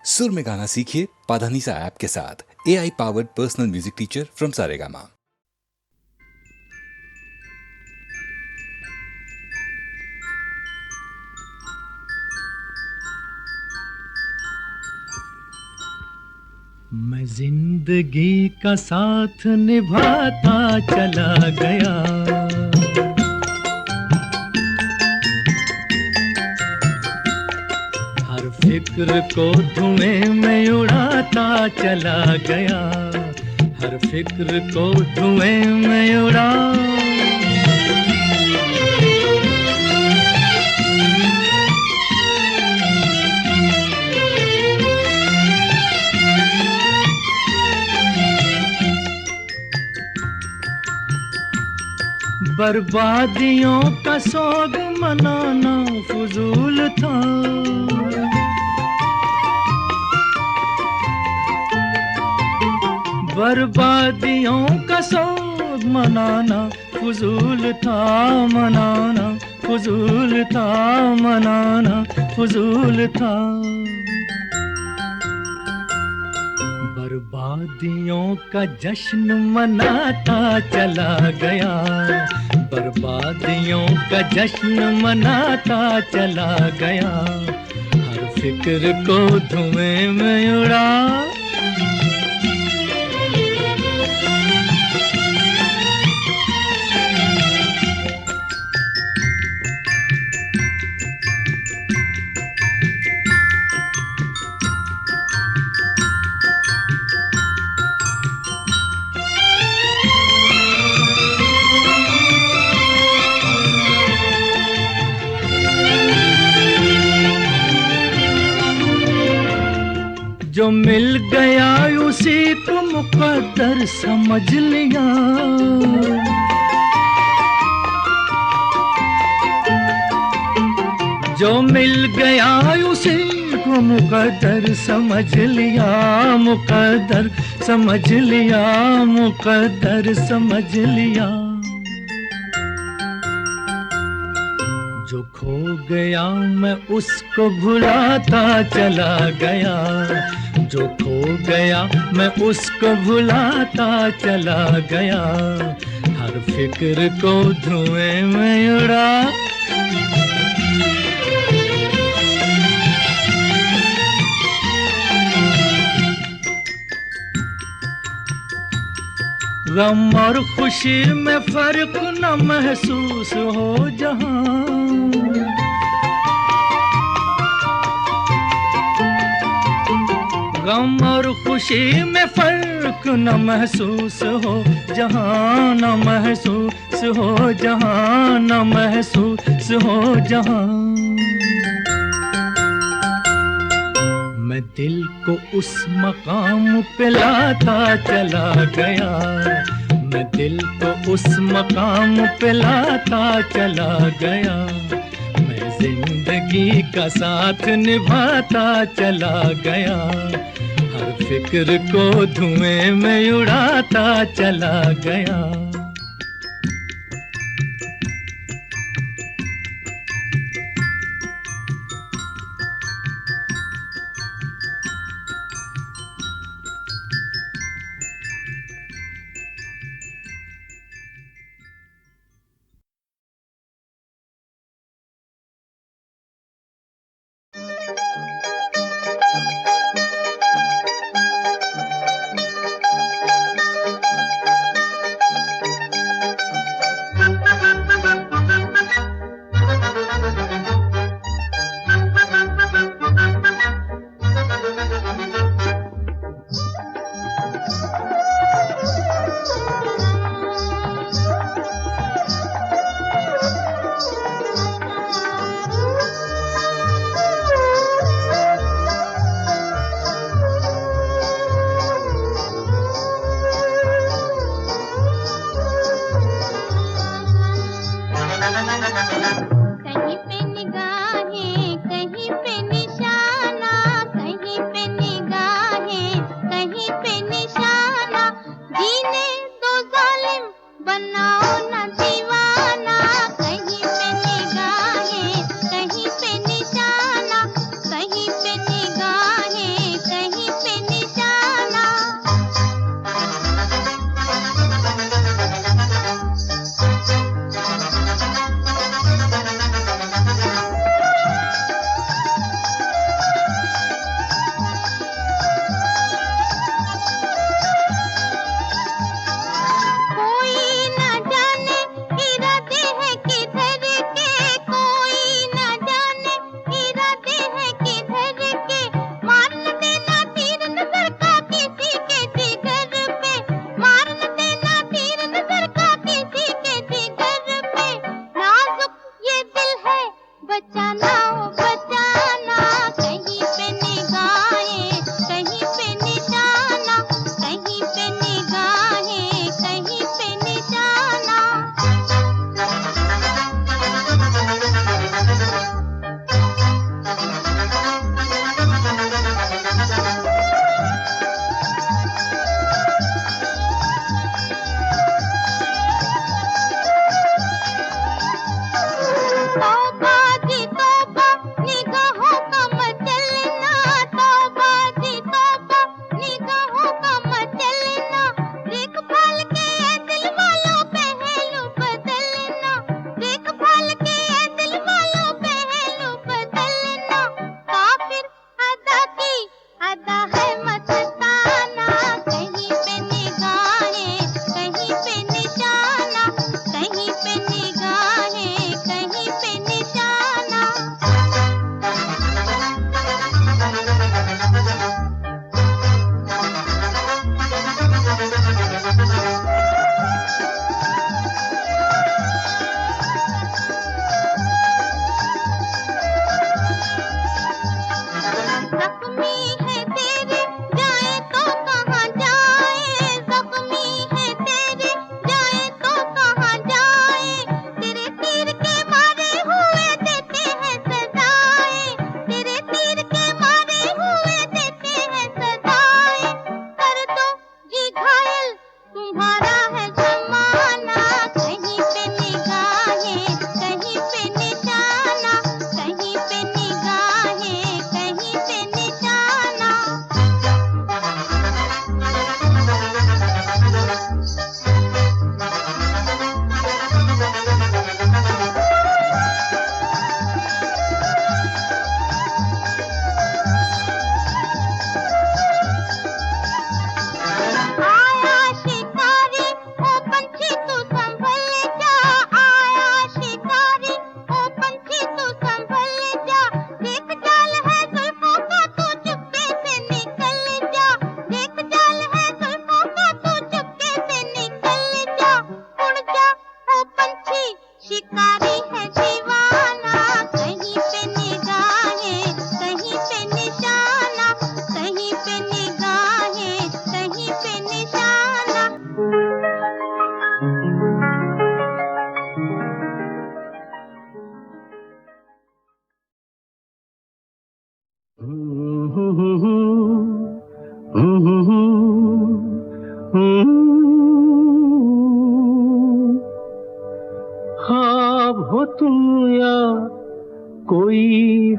सुर में गाना सीखिए पाधानीसा ऐप के साथ। AI powered personal music teacher from Saregama. मैं जिंदगी का साथ निभाता चला गया, हर फिक्र को धुएं में उड़ाता चला गया, हर फिक्र को धुएं में उड़ा। बर्बादियों का सोग मनाना फजूल था, बर्बादियों का सोग मनाना फजूल था, मनाना फजूल था, मनाना फजूल था। बर्बादियों का जश्न मनाता चला गया, बर्बादियों का जश्न मनाता चला गया, हर फिक्र को धुएं में उड़ा। जो मिल गया उसी को मुकद्दर समझ लिया, जो मिल गया उसी को मुकद्दर समझ लिया, मुकद्दर समझ लिया, मुकद्दर समझ लिया। जो खो गया मैं उसको भुलाता चला गया, जो खो गया मैं उसको भुलाता चला गया, हर फिक्र को धुएं में उड़ा। गम और खुशी में फर्क न महसूस हो जहां, गम और खुशी में फर्क न महसूस हो जहां, न महसूस हो जहां, न महसूस हो जहां। मैं दिल को उस मकाम पे लाता चला गया, मैं दिल को उस मकाम पे लाता चला गया, मैं जिंदगी का साथ निभाता चला गया, हर फिक्र को धुएं में उड़ाता चला गया।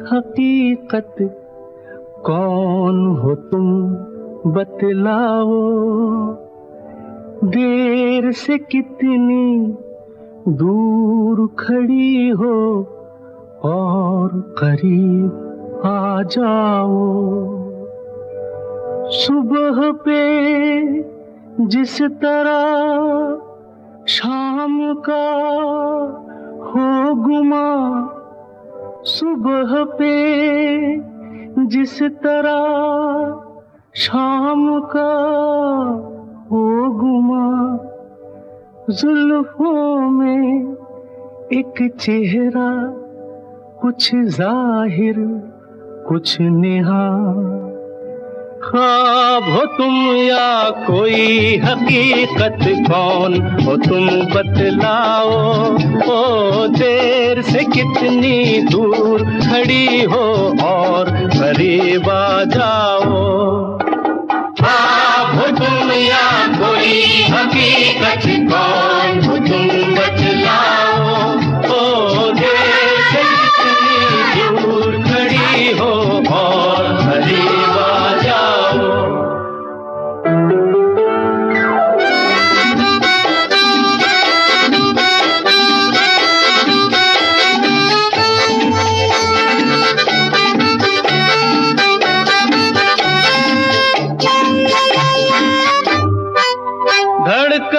हकीकत कौन हो तुम बतलाओ, देर से कितनी दूर खड़ी हो और करीब आ जाओ। सुबह पे जिस तरह शाम का हो गुमा, सुबह पे जिस तरह शाम का हो गुमा, जुल्फों में एक चेहरा कुछ जाहिर कुछ नेहा। ख्वाब हो तुम या कोई हकीकत कौन हो तुम बतलाओ, ओ देर से कितनी दूर खड़ी हो और करीब आ जाओ। ख्वाब हो तुम या कोई हकीकत कौन हो तुम बतलाओ, ओ देर से कितनी दूर खड़ी हो और करीब आ जाओ।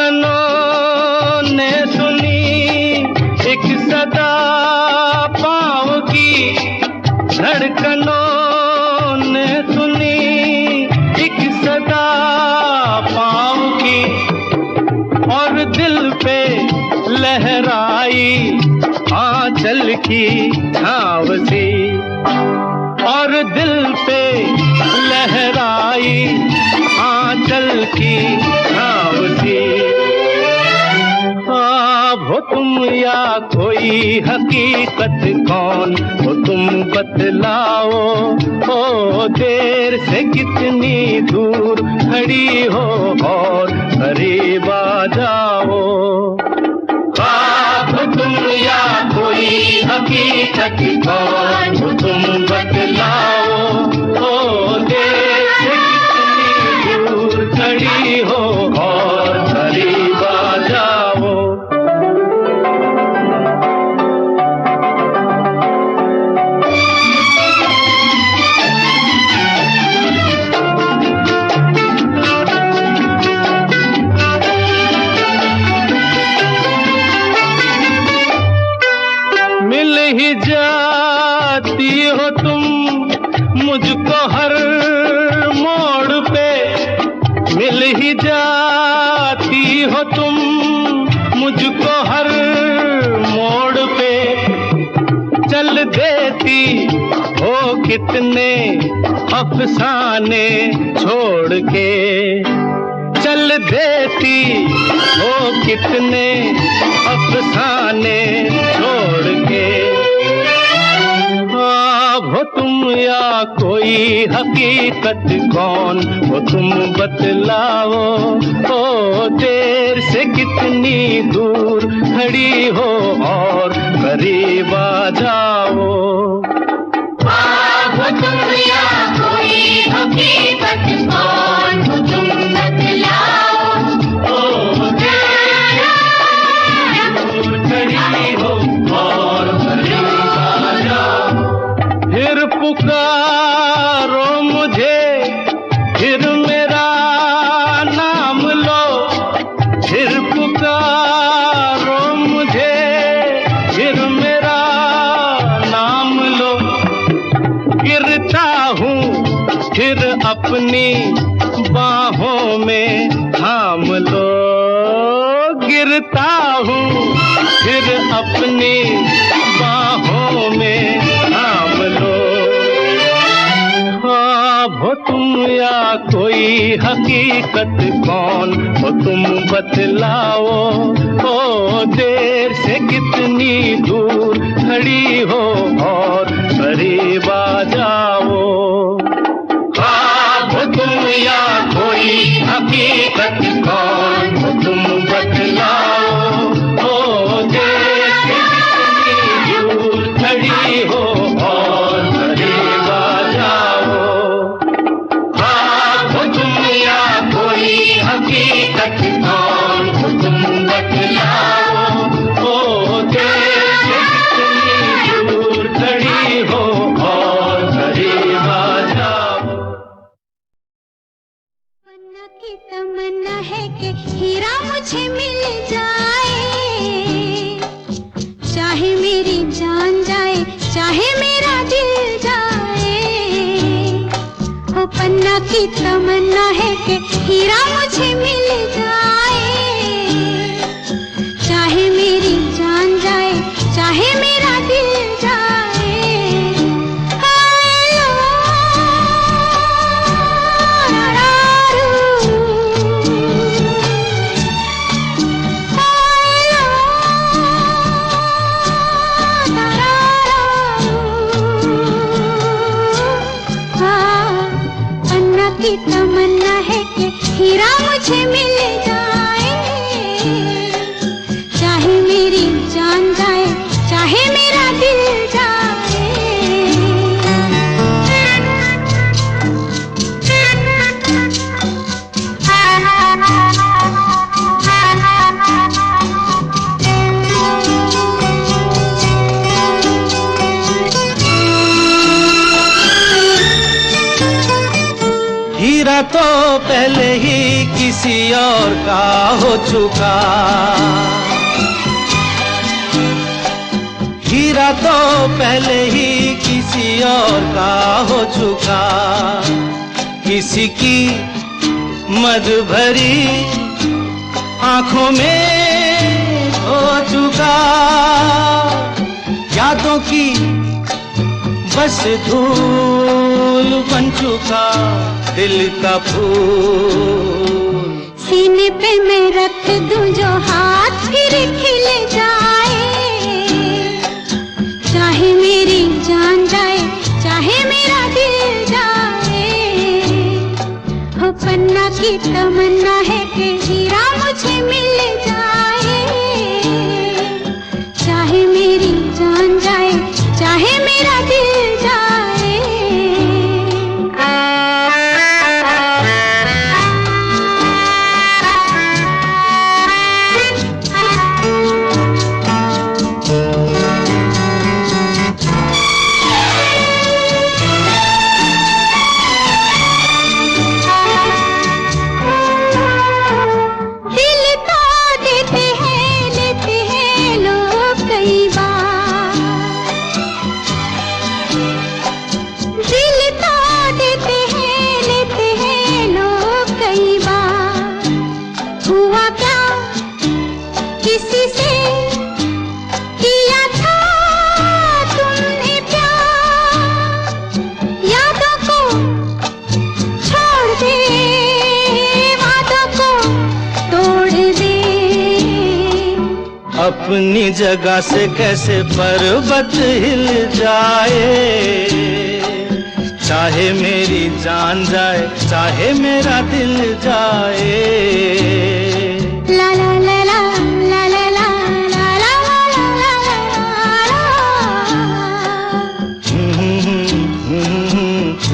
धड़कनों ने सुनी एक सदा पाँव की, धड़कनों ने सुनी एक सदा पाँव की, और दिल पे लहराई आंचल की छाँव सी, और दिल पे लहराई आंचल की छाँव सी। ख्वाब हो तुम या कोई हकीकत कौन हो तुम बतलाओ, ओ देर से कितनी दूर खड़ी हो और करीब आ जाओ। ख्वाब हो तुम या कोई हकीकत कौन हो तुम बतलाओ, ओ देर से कितनी दूर खड़ी हो और करीब आ जाओ। मिल ही जाती हो तुम मुझको हर मोड़ पे, मिल ही जाती हो तुम मुझको हर मोड़ पे, चल देती हो कितने अफसाने छोड़ के, चल देती हो कितने अफसाने छोड़ के। ख्वाब हो तुम या कोई हकीकत कौन हो तुम बतलाओ, ओ देर से कितनी दूर खड़ी हो और करीब आ जाओ। ख्वाब हो तुम या कोई हकीकत कौन हो तुम बतलाओ, ओ देर से दूर खड़ी हो और करीब आ जाओ। फिर पुकारो मुझे, फिर मेरा नाम लो, फिर पुकारो मुझे, फिर मेरा नाम लो। गिरता हूँ फिर अपनी बाहों में थाम लो, गिरता हूँ फिर अपनी बाहों में थाम लो। ख्वाब हो तुम या कोई हकीकत कौन हो तुम बतलाओ, ओ देर से कितनी दूर खड़ी हो और करीब आ जाओ। ख्वाब हो तुम या कोई हकीकत कौन हो तुम बतलाओ, ओ देर से कितनी दूर खड़ी हो और की तमन्ना है कि हीरा मुझे मिल जाए, चाहे मेरी जान जाए, चाहे मेरा दिल जाए। ओ पन्ना की तमन्ना है कि हीरा मुझे मिल जाए, चाहे मेरी जान जाए, चाहे मेरा दिल जाए। की तमन्ना है कि हीरा मुझे मिल जाए, चाहे मेरी जान जाए, चाहे मेरा दिल जाए। हीरा तो पहले ही किसी और का हो चुका, हीरा तो पहले ही किसी और का हो चुका। किसी की मद भरी आंखों में हो चुका, यादों की बस धूल बन चुका दिल का फूल। सीने पे मैं रख दूं जो हाथ फिर खिल जाए, चाहे मेरी जान जाए, चाहे मेरा दिल जाए। हो पन्ना की तमन्ना है कि हीरा मुझे मिल जाए, चाहे मेरी जान जाए, चाहे मेरा दिल जाए। दिल तो देते हैं, लेते हैं लोग कई बार, दिल तो देते हैं, लेते हैं लोग कई बार। हुआ क्या किसी से किया था तुमने प्यार, यादों को छोड़ दे, वादों को तोड़ दे। अपनी जगह से कैसे पर्वत हिल जाए, चाहे मेरी जान जाए, चाहे मेरा दिल जाए। ला ला ला ला ला ला ला ला ला ला ला ला।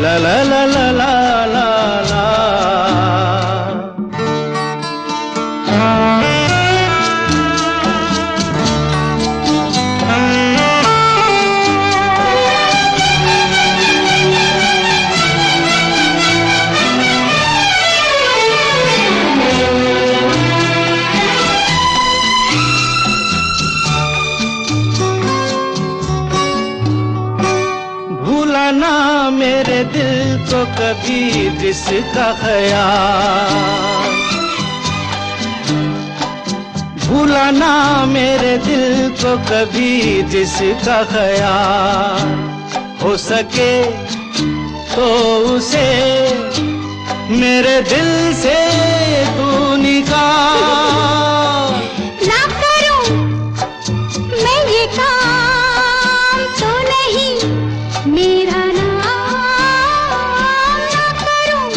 ला ला ला ला ला ला ला। भूला ना मेरे दिल को कभी जिसका ख्याल, भूला ना मेरे दिल को कभी जिसका ख्याल। हो सके तो उसे मेरे दिल से तू निकाल। ना करूं मैं ये काम तो नहीं मेरा नाम, ना करूं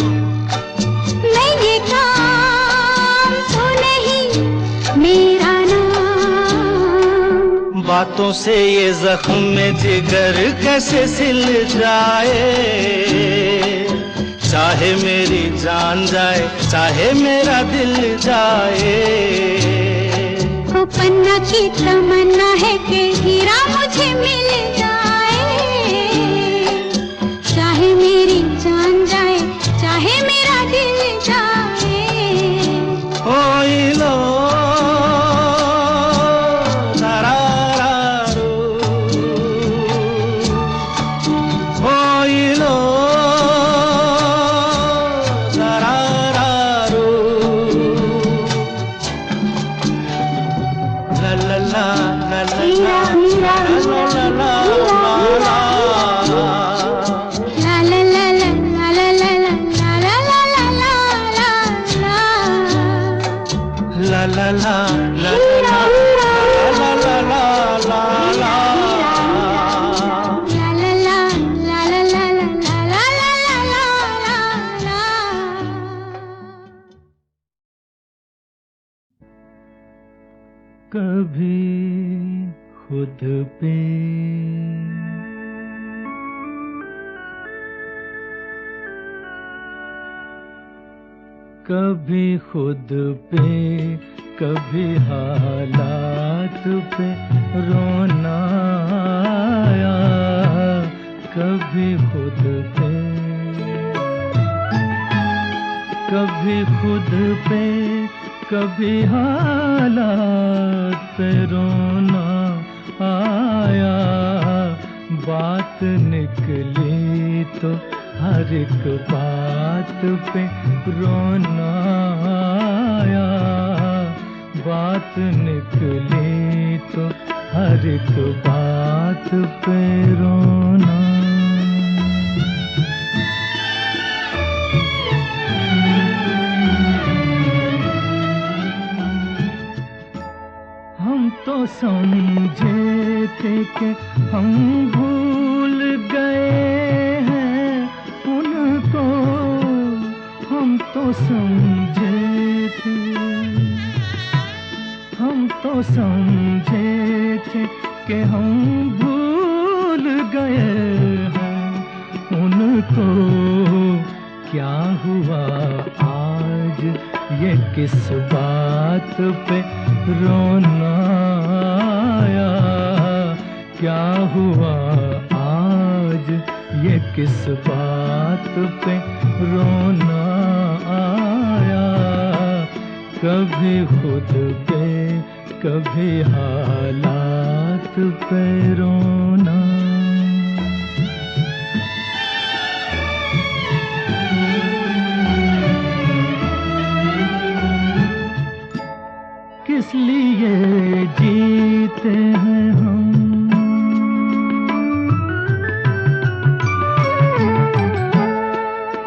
मैं ये काम तो नहीं मेरा नाम। बातों से ये जख्म में जिगर कैसे सिल जाए, चाहे मेरी जान जाए, चाहे मेरा दिल जाए। ओ पन्ना की तमन्ना है कि हीरा मुझे मिल जाए, चाहे मेरी जान जाए, चाहे मेरा दिल जाए। ला ला ला ला ला ला ला ला कभी खुद पे कभी खुद पे कभी हालात पे रोना आया कभी खुद पे कभी खुद पे कभी हालात पे रोना आया बात निकली तो हर एक बात पे रोना आया बात निकली तो हर एक बात पे रोना हम तो समझे थे कि हम भूल गए हैं उनको हम तो समझे थे हम तो समझे थे कि हम भूल गए हैं उनको क्या हुआ आज ये किस बात पे रोना आया क्या हुआ आज ये किस बात पे रोना आया कभी खुद पे कभी हालात पे रोना किस लिए जीते हैं हम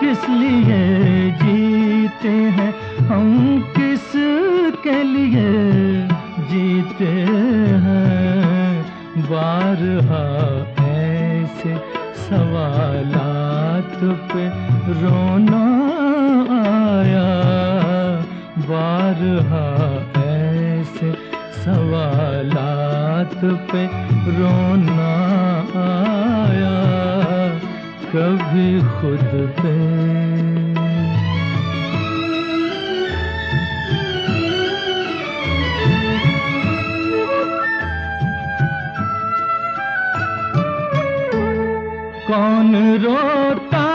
किस लिए जीते हैं हम किस के लिए जीते हैं बारहा ऐसे सवालात पे रोना आया बारहा ऐसे सवालात पे रोना आया कभी खुद पे कौन रोता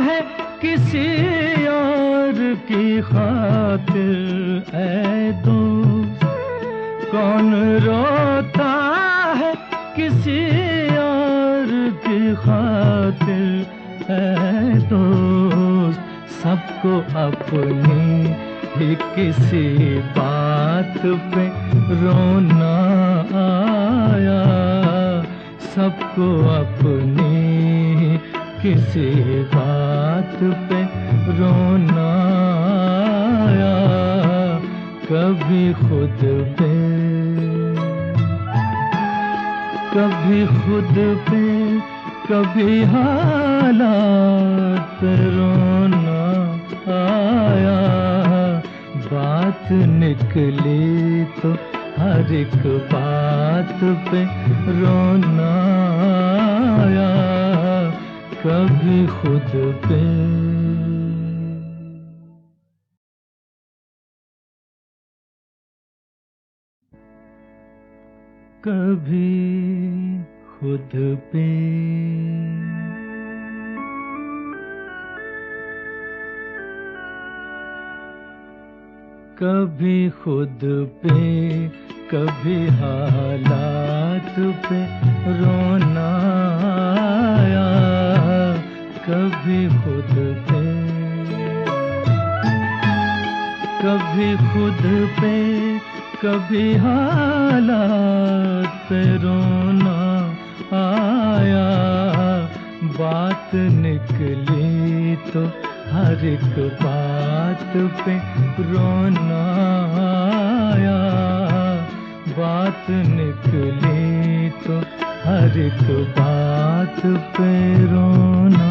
है किसी और की खातिर ऐ दोस्त कौन रोता है किसी और की खातिर ऐ दोस्त सबको अपनी ही किसी बात पे रोना आया सबको अपनी किसी बात पे रोना आया कभी खुद पे कभी खुद पे कभी हालात पे रोना आया बात निकली तो हर एक बात पे रोना आया कभी खुद पे कभी खुद पे कभी खुद पे कभी हालात पे रोना आया कभी खुद पे कभी खुद पे कभी हालात पे रोना आया बात निकली तो हर एक बात पे रोना आया, बात निकली तो हर एक बात पे रोना।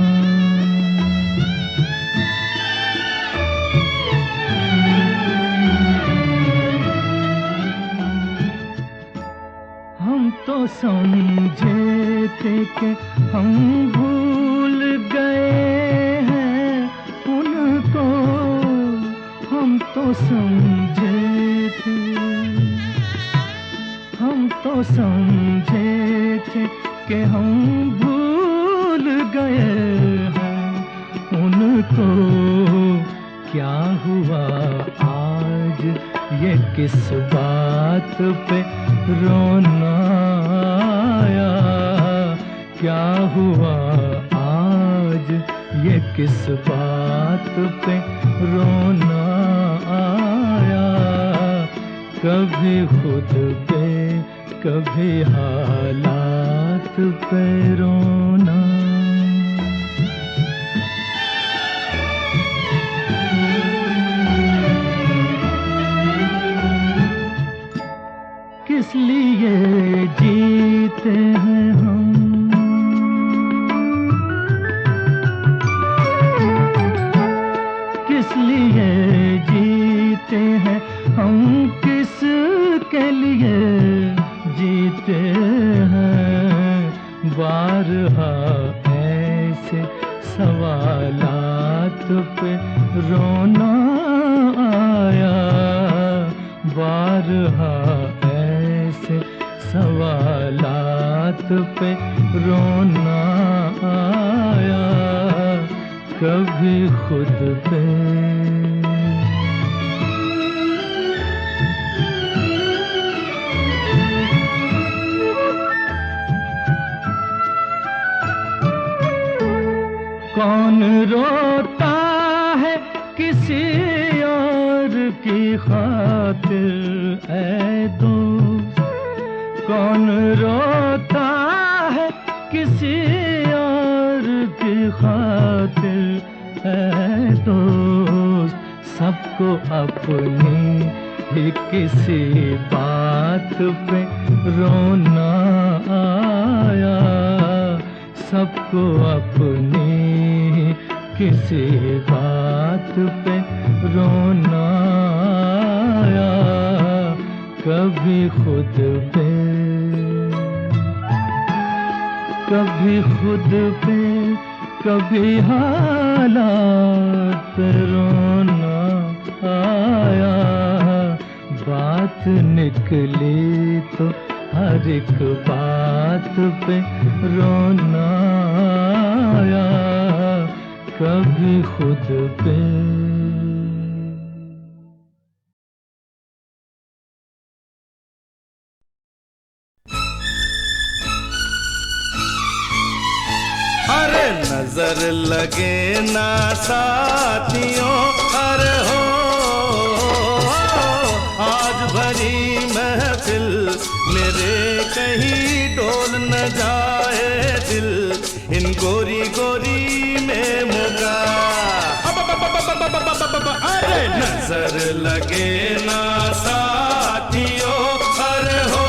हम तो समझे थे कि हम भूल गए हैं उनको, हम तो समझे थे, हम तो समझे थे कि हम भूल गए हैं उनको। क्या हुआ आज ये किस बात पे रोना आया, क्या हुआ आज ये किस बात पे रोना आया। कभी खुद पे कभी हालात पे रोना। किस लिए जीते हैं हम, किस लिए जीते हैं हम, किस के लिए जीते हैं। बारहा ऐसे सवालात पे रोना आया, बारहा ऐसे सवालात पे रोना आया। कभी खुद पे कौन रोता है किसी और की खातिर ऐ दोस्त, कौन रोता है किसी और की खातिर ऐ दोस्त। सबको अपनी ही किसी बात पे रोना आया, सबको अपनी किसी बात पे रोना आया। कभी खुद पे कभी खुद पे कभी हालात पे रोना आया। बात निकली तो हर एक बात पे रोना आया। कभी खुद पे अरे नजर लगे ना साथियों, अरे हो आज भरी महफिल मेरे कहीं डोल न जाए दिल, इन गोरी गोरी में मुका। अरे नजर लगे ना साथियों, अरे हो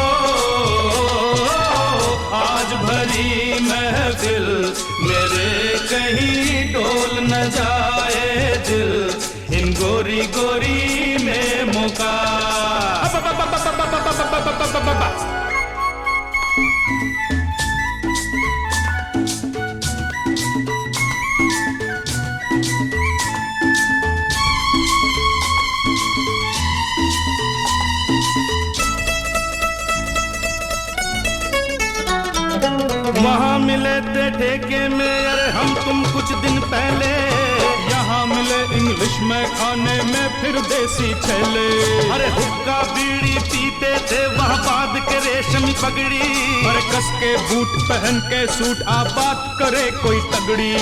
आज भरी महफिल मेरे कहीं डोल न जाए दिल, इन गोरी गोरी में मुका। वहाँ मिले थे ठेके में अरे हम तुम कुछ दिन पहले, यहाँ मिले इंग्लिश में खाने में फिर देसी छैले। अरे हुक्का बीड़ी पीते थे वहाँ बांध के रेशमी पगड़ी, अरे कस के बूट पहन के सूट आ बात करे कोई तगड़ी।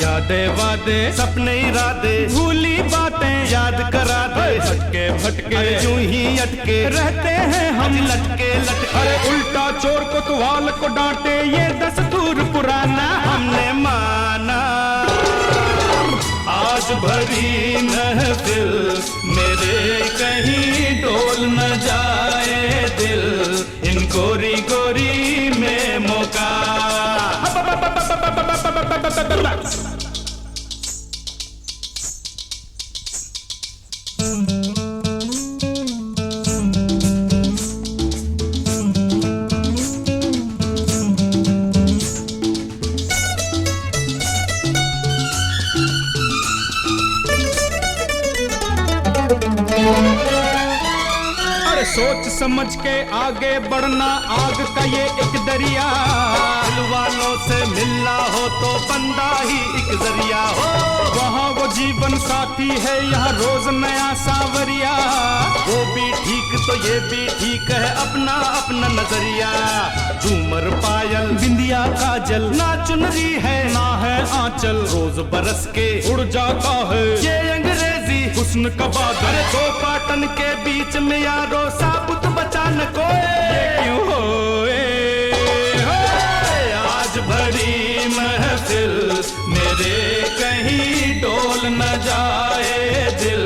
यादें वादे सपने इरादे भूली बातें याद करा दे, हटके भटके यूं ही अटके रहते हैं हम लटके लटके। अरे उल्टा चोर को तुवाल को डांटे ये दस्तूर पुराना हमने माना। आज भरी महफिल मेरे कहीं डोल न जाए दिल, इन गोरी गोरी में मौका। सोच समझ के आगे बढ़ना, आग का ये एक दरिया, दिल वालों से मिलना हो तो बंदा ही एक जरिया हो। वहाँ वो जीवन साथी है, यहाँ रोज नया सावरिया, वो भी ठीक तो ये भी ठीक है, अपना अपना नजरिया। झूमर पायल बिंदिया काजल, ना चुनरी है ना है आंचल, रोज बरस के उड़ जाता है ये अंग्रेजी हुस्न का बादल। दो पाटन के बीच में यारो साबुत बचा न कोई, ये क्यों होए? आज भरी महफिल मेरे कहीं डोल न जाए दिल,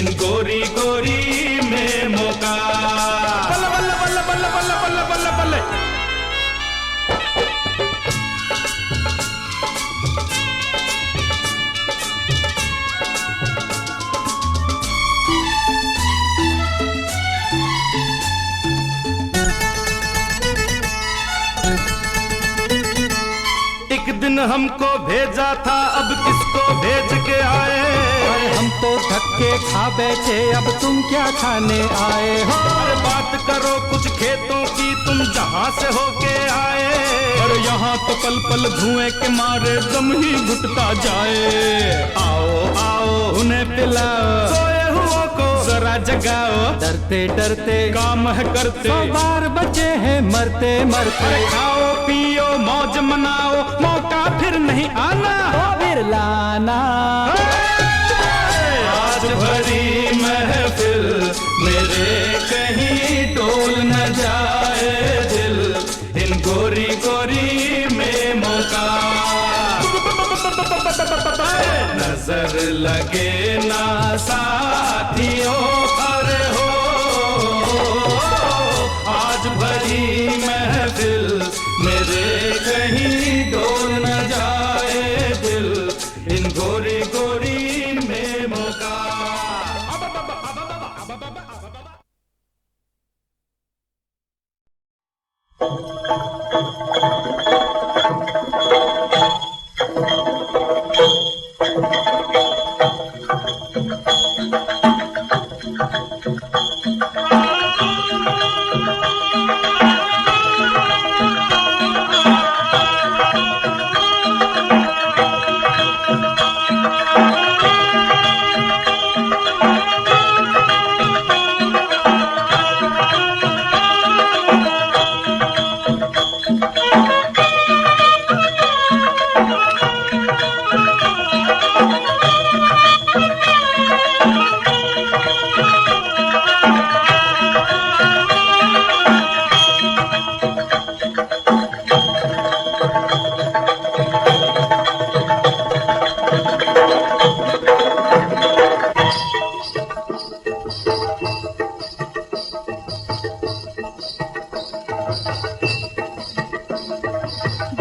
इन गोरी गोरी में मौका। बल्ले बल्ले बल्ले बल्ले बल्ले बल्ले बल्ले बल्ले। दिन हमको भेजा था, अब किसको भेज के आए? अरे हम तो धक्के खा बैठे, अब तुम क्या खाने आए हो? अरे बात करो कुछ खेतों की, तुम जहाँ से होके आए। अरे यहाँ तो पल पल धुएं के मारे दम ही घुटता जाए। आओ आओ उन्हें पिलाओ, सोए हुओं को जरा जगाओ, डरते डरते काम है करते, 100 बार बचे हैं मरते मरते। अरे खाओ पियो मौज मनाओ, मौका फिर नहीं आना तो फिर लाना। आज भरी महफिल मेरे कहीं डोल न जाए दिल, इन गोरी गोरी में मौका। नजर लगे ना साथियों, अरे हो आज भरी महफिल मेरे कहीं डोल न जाए दिल, इन गोरी गोरी में मौका।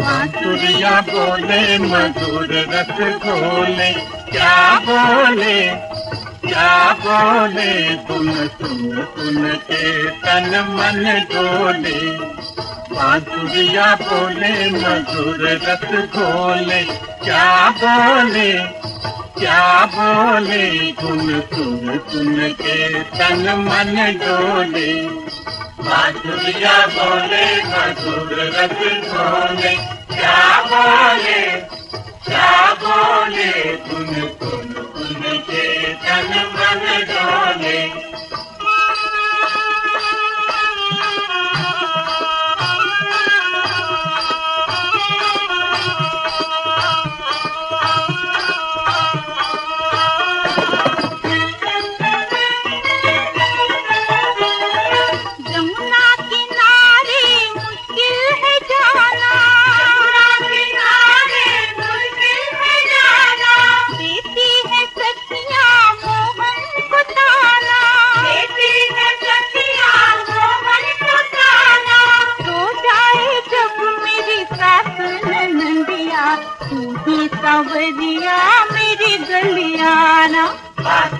बांसुरिया बोले मधुर रस घोले, क्या बोले क्या बोले, सुन सुन सुन के तन मन डोले। बांसुरिया बोले मधुर रस घोले, क्या बोले क्या बोले, सुन सुन सुन के तन मन डोले। बांसुरिया बोले मधुर रस घोले, क्या बोले सुन सुन सुन के तन मन डोले। देती है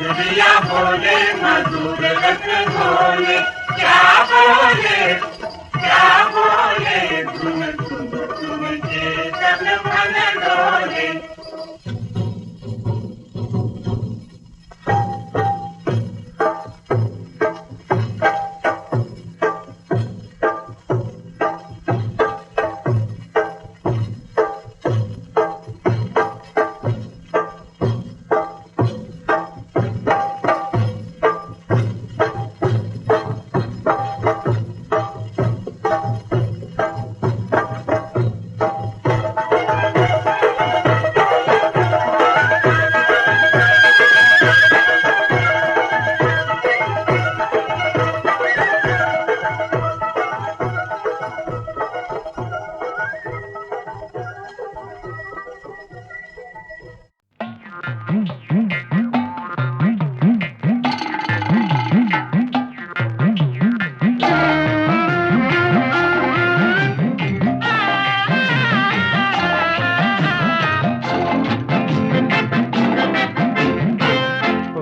दुनिया बोले मधुर रस बोले क्या बोले धुन धुन धुन के तन मन डोले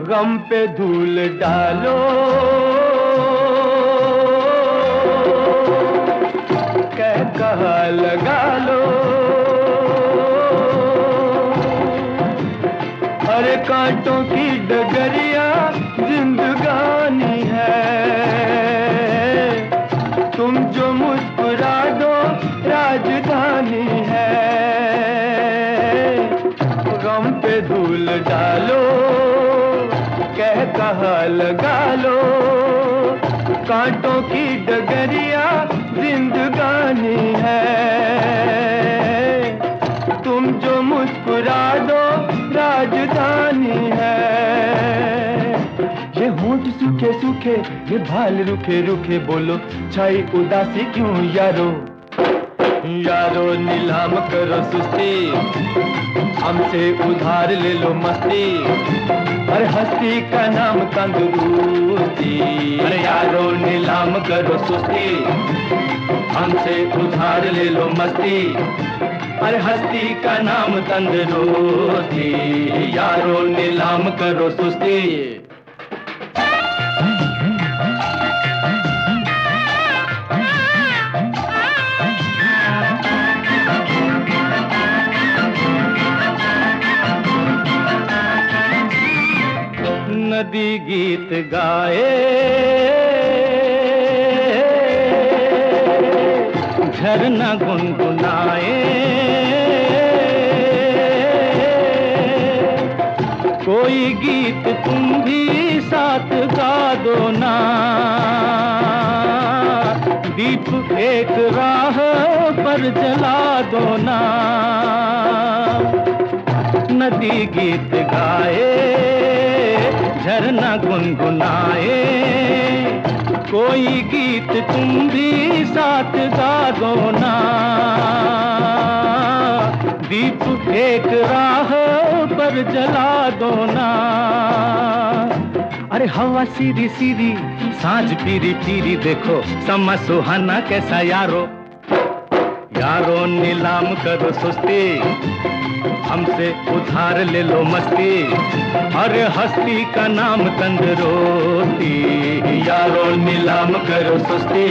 गम पे धूल डालो कहा लगा लो अरे कांटों की डगरिया जिंदगानी है तुम जो मुस्कुरा दो राजधानी है गम पे धूल डालो कहा लगा लो कांटों की डगरिया जिंदगानी है तुम जो मुस्कुरा दो राजधानी है ये होंठ सूखे सूखे ये भाल रुखे रुखे बोलो छाई उदासी क्यों यारो यारो नीलाम करो सुस्ती हमसे उधार ले लो मस्ती अरे हस्ती का नाम तंदुरुस्ती अरे यारो नीलाम करो सुस्ती हमसे उधार ले लो मस्ती अरे हस्ती का नाम तंदुरुस्ती यारो नीलाम करो सुस्ती नदी गीत गाए झरना गुनगुनाए कोई गीत तुम भी साथ गा दो ना दीप एक राह पर जला दो ना नदी गीत गाए झरना गुनगुनाए कोई गीत तुम भी साथ गा दो ना दीप एक राह पर जला दो ना अरे हवा सीधी सीधी सांझ पीरी पीरी देखो समा सुहाना कैसा यारो यारो नीलाम करो सुस्ती हमसे उधार ले लो मस्ती अरे हस्ती का नाम तंदुरुस्ती यारो नीलाम करो सुस्ती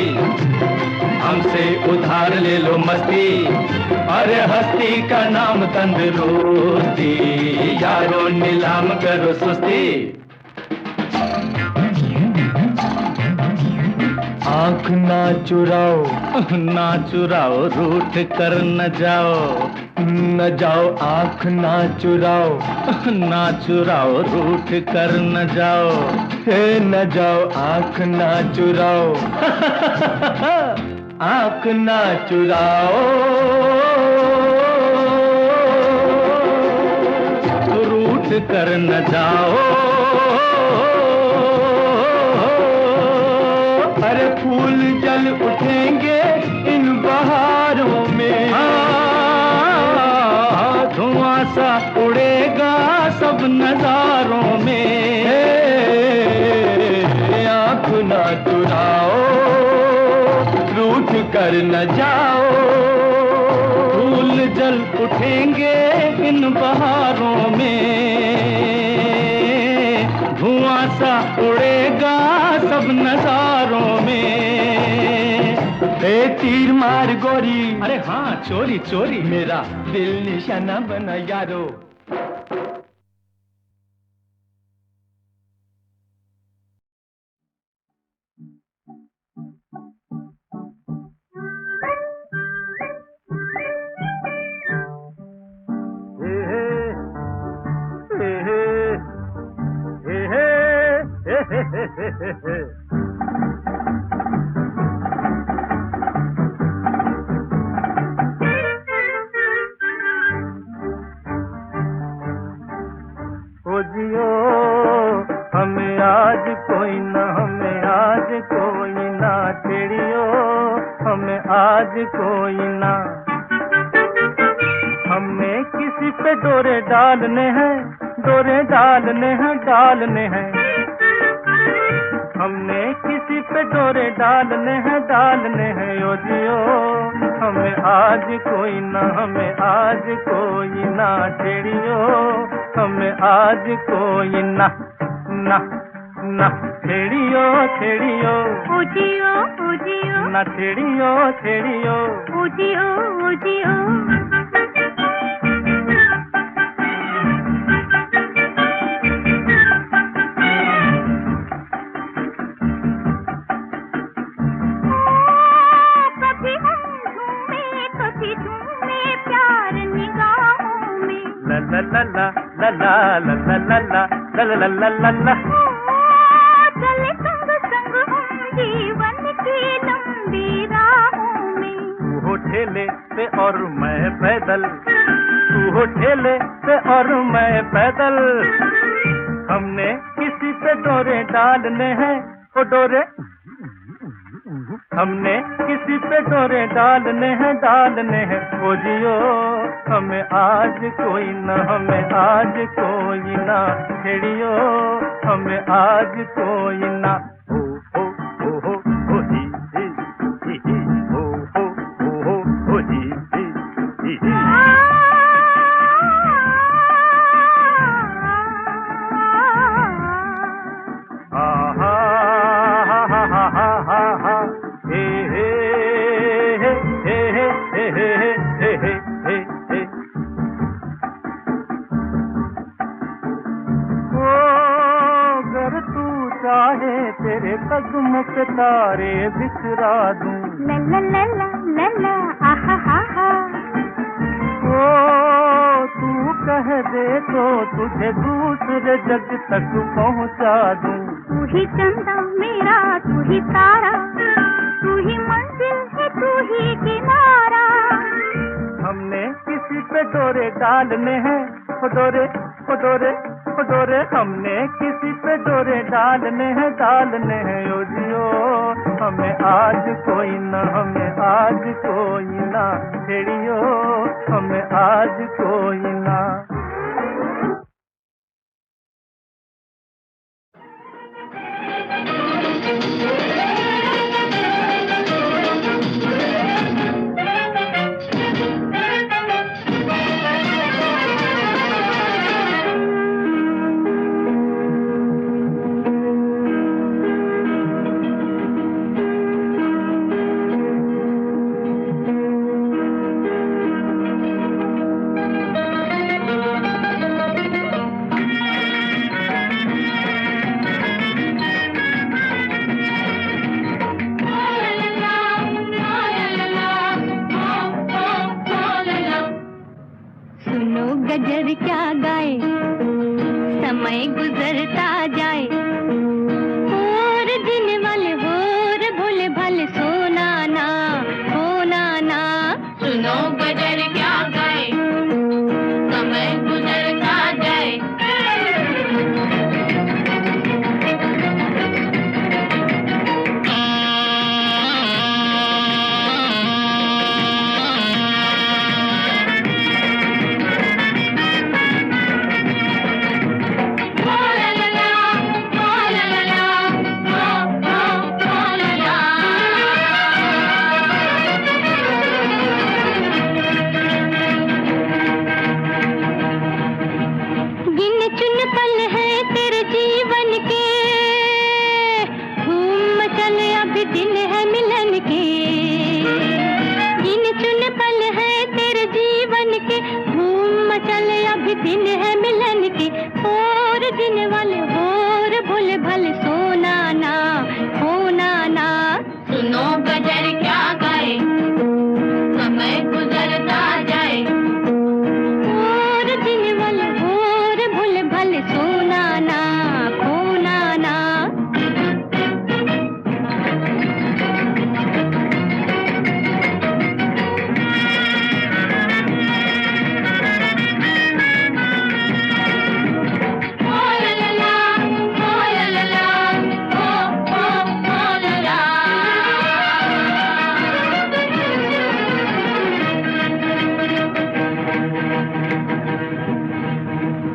हमसे उधार ले लो मस्ती अरे हस्ती का नाम तंदुरुस्ती यारो नीलाम करो सुस्ती आँख ना चुराओ रूठ कर न जाओ आँख ना चुराओ रूठ कर न जाओ हे न जाओ आँख ना चुराओ आँख ना चुराओ रूठ कर न जाओ अरे फूल जल उठेंगे इन बहारों में धुआं सा उड़ेगा सब नजारों में आँख ना चुराओ रूठ कर न जाओ फूल जल उठेंगे इन बहारों में सा उड़ेगा सब नजारों में। ए तीर मार गोरी, अरे हाँ चोरी चोरी, मेरा दिल निशाना बना यारो। ओ जियो हमें आज कोई ना, हमें आज कोई ना छेड़ियो, हमें आज कोई ना। हमने किसी पे डोरे डालने हैं, डोरे डालने हैं, डालने हैं। हमने किसी पे डोरे डालने हैं, डालने हैं। ओ जियो हमें आज कोई ना, हमें आज कोई ना छेड़ियो, हमें आज कोई ना ना ना छेड़ियो छेड़ियो। उजियो उजियो ना छेड़ियो छेड़ियो। उजियो उजियो कभी हम झूमे, कभी झूमे प्यार निगाहों में। ला ला ला ला ला ला ला ला ला ला ला ला ला ला। चले संग संग हम जीवन की लंबी राहों में। तू हो ठेले पे और मैं पैदल, तू हो ठेले पे और मैं पैदल। हमने किसी पे डोरे डालने हैं, ओ डोरे। हमने किसी पे डोरे डालने हैं, डालने हैं। ओ जियो हमें आज कोई ना, हमें आज कोई ना छेड़ियो, हमें आज कोई ना। हो ही ही हो ही ही। चाहे तेरे कदमों पे तारे बिखरा दूं। ला ला ला ला ला ला आहा हा हा। ओ तू कह दे तो तुझे दूसरे जग तक पहुंचा दूं। तू ही चंदा मेरा, तू ही तारा, तू ही मंजिल है, तू ही किनारा। हमने किसी पे डोरे डालने हैं, ओ डोरे ओ डोरे ओ डोरे। हमने किसी पे डोरे डालने हैं, डालने हैं। ओ जियो हमें आज कोई ना, हमें आज कोई ना छेड़ियो, हमें आज कोई ना। भोले भले सोना ना खोना ना। सुनो गजर क्या गाए, समय गुजरता जाए। और दिन वाले और भोले भले सोना ना खोना ना।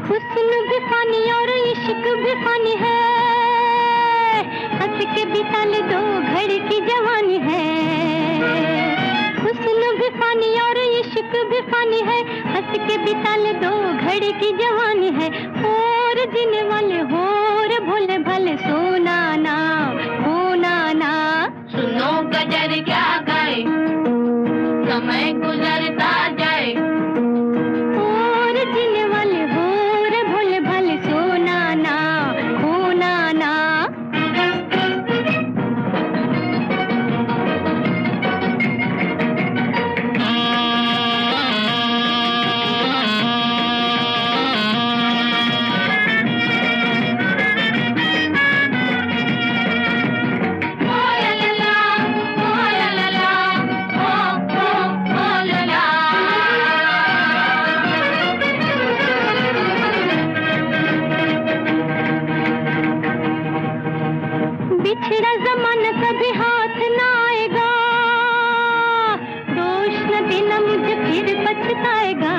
हुस्न भी फानी और इश्क भी फानी है, हंस के बिता ले दो घड़ी की जवानी है। हुस्न भी फानी और इश्क भी फानी है, हंस के बिता ले दो घड़ी की जवानी है। और जीने वाले होर भोले भले सोना ना खोना ना। सुनो गजर क्या गाए, समय गुजरता जाए। और जीने वाले होर भोले भले सोना ना खोना ना। बिछड़ा जमाना कभी हाथ ना आएगा, दोष न देना मुझे फिर पछताएगा।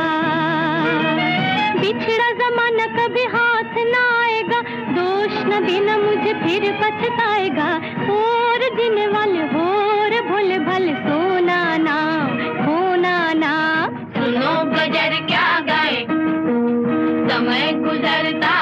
बिछड़ा जमाना कभी हाथ ना आएगा, दोष न देना मुझे फिर पछताएगा। और जीने वाले होर भोले भले सोना ना खोना ना। सुनो गजर क्या गाए, समय गुजरता